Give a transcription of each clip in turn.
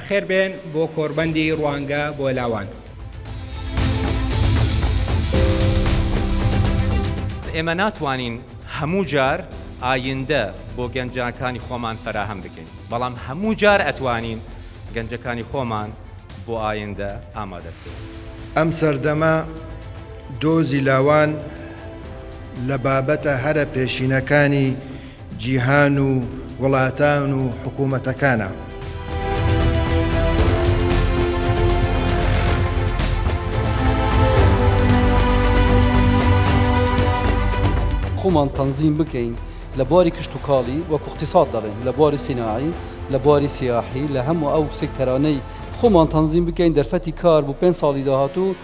بەخێر بێن بۆ کۆربەندی ڕوانگە بۆ لاوان. ئێمە ناتوانین هەموو جار ئایندە بۆ گەنجەکانی خۆمان فراهم بکەین، بەڵام هەموو جار ئەتوانین گەنجەکانی خۆمان بۆ ئایندە ئامادە بکەین. ئەم سەردەمە دۆزی لاوان لە بابەتە هەرە پێشینەکانی جیهان و وڵاتان و حکوومەتەکانە. خۆمان تەنزیم بکەین لە بواری کشت و کاڵی وەکو اقتصاد دەڵێن، لە بواری سیناعی، لە بواری سیاحی، لە هەموو ئەو سێکتەرانەی خۆمان تەنزیم بکەین دەرفەتی کار بۆ 5 ساڵی داهاتوو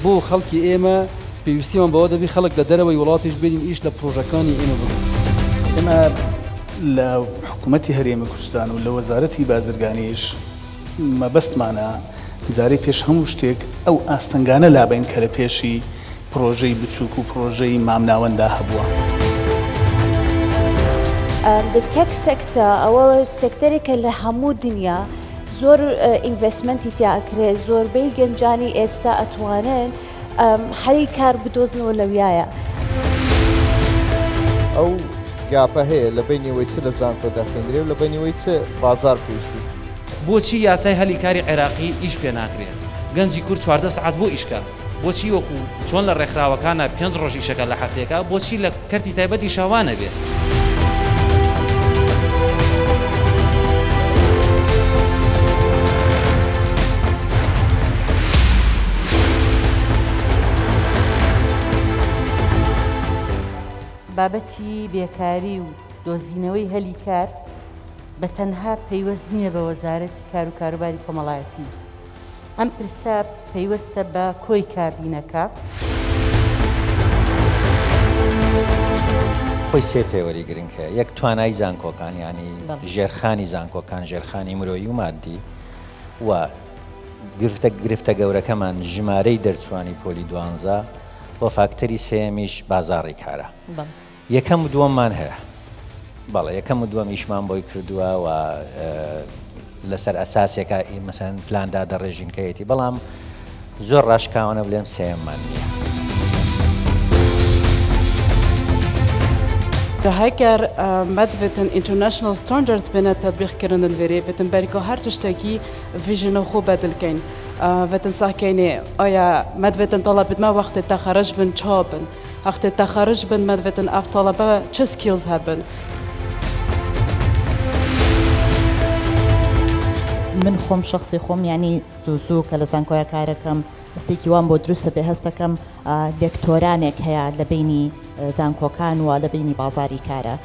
بۆ خەڵکی ئێمە پێویستیمان بەوە دەبی خەڵک لە دەرەوەی وڵاتیش بێنین ئیش لە پرۆژەکانی ئێمە بکەین. ئێمە لە حکوومەتی هەرێمی کوردستان و لە وەزارەتی بازرگانیش مەبەستمانە جارەی پێش هەموو شتێک ئەو ئاستەنگانە لابین کە لە پێشی پرۆژەی بچووک و پرۆژەی مامناوەندا هەبووە. The tech sector ئەوە سێکتەرێکە لە هەموو دنیا زۆر ئینڤستمنتی تیاکرێت، زۆربەی گەنجانی ئێستا ئەتوانن هەری کار بدۆزنەوە لەویایە. ئەو گاپە هەیە لە بینیەوەی چ لە زانکۆ دەخێنرێ و لە بینیەوەی چ بازار پێویستی. بۆچی یاسای هەلی کاری عێراقی ئیش پێ ناکرێت؟ گەنجی کورد 14 سعات بۆ ئیشکە. بۆچی وەکو چۆن لە ڕێکخراوەکانە 5 ڕۆژ ئیشەکە لە هەفتەیەکە بۆچی لە کەرتی تایبەتی شاوانە بێت؟ بابەتی بێکاری و دۆزینەوەی هەلی کار بە تەنها پەیوەست نییە بە وەزارەتی کار و کاروباری کۆمەڵایەتی. ئەم پرسە پەیوەستە بە کۆی کابینەکە. خۆی سێ پێوەری گرنگکە، یەک توانای زانکۆکان، ینی ژێرخانی زانکۆکان، ژێرخانی مرۆیی و مادی، و گرفتە گەورەکەمان ژمارەی دەرچوانی پۆلی 12 بۆ فاکتەری سێمیش بازاڕی کارە. یەکەم و دووەممان هەیە، بەڵێ یەکەم و دووەمیشمان بۆی کردووە و لەسەر ئەساسێکە مەسەن پلاندا دەڕێژینکەیەتی، بەڵام زۆر ڕاشکاوانە بڵێم سێممان نییە. هەگەر مەدوێتن ئینتەرنەشنال ستانداردز بێنە تەطبیقکردن وێرێ وێتن بەریکۆ هەر تشتێکی ڤیژنە خۆ بەدڵکەین. وێتن ساکەینێ ئایا مەدوێتن تەڵەبێتمە وەختێ تا خەرج بن چا بن، وەختێ تا خەرج بن مەدوێتن ئەف تەڵەبە چه سکیلز هەبن. من خۆم شخصی خۆم ینی زوو کە لە زانکۆیە کارەکەم هەستێکی وان بۆ دروستە بێ هەستەکەم لێکتۆرانێک هەیە لە بینی زانکۆکان و لە بینی بازاری کارە.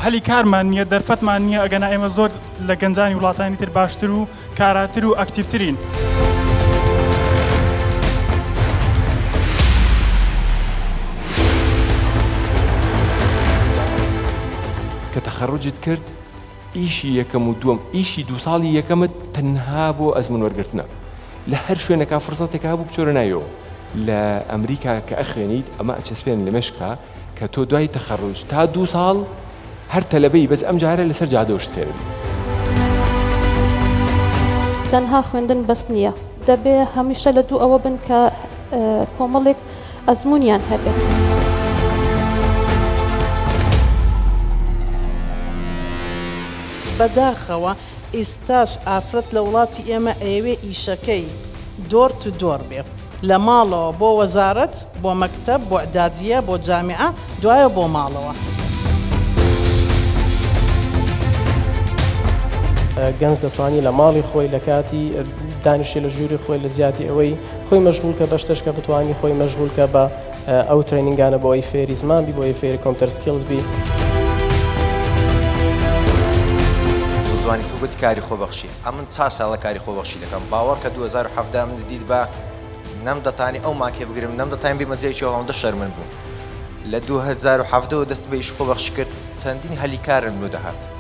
هەلی کارمان نییە، دەرفەتمان نییە، ئەگەنا ئێمە زۆر لە گەنجانی وڵاتانی تر باشتر و کاراتر و ئەکتیڤترین. کە تەخەڕوجت کرد ئیشی یەکەم و دووەم ئیشی 2 ساڵی یەکەمت تەنها بۆ ئەزمون وەرگرتنە. لە هەر شوێنەکە فرسەتێکا بوو بچۆرە نایەوە. لە ئەمریکا کە ئەخوێنیت ئەمە ئەچەسپێن لە مێشکە کە تۆ دوای تەخەڕوج تا 2 ساڵ هەر تەلەبەی بەس ئەم جارە لەسەر جادۆشت فێربی. تەنها خوێندن بەس نییە، دەبێ هەمیشە لە دوو ئەوە بن کە کۆمەڵێک ئەزمونیان هەبێت. بەداخەوە ئێستاش ئافرەت لە وڵاتی ئێمە ئەوێ ئیشەکەی دۆر تو دۆر بێ، لە ماڵەوە بۆ وەزارەت، بۆ مەکتەب، بۆ ئەدادیە، بۆ جامیعە، دوایە بۆ ماڵەوە. گەنج دەتوانانی لە ماڵی خۆی لە کاتی دانیشی لە ژووری خۆی لە زیاتی ئەوەی خۆی مەشغولکە بە شتێکە بتوانانی خۆی مەشغولکە بە ئەو ترینینگانە بۆ ئەوی فێری زمان بی، بۆ ئەوی فێری کۆمپیوتەر سکیلز بی. جوانی کوگوتی کاری خۆبەخشی، ئەمن 4 ساڵە کاری خۆبەخشی دەکەم. باوەڕ کە 2017 من دیت بە نەمدەتانی ئەو ماکێ بگرم، نەمدەتانی بیمەجێکی ئەوەندە شەرمن بوو. لە 2017 دەست بە ئیش خۆبەخشی کرد، چەندین هەلی کارم لۆ دەهات.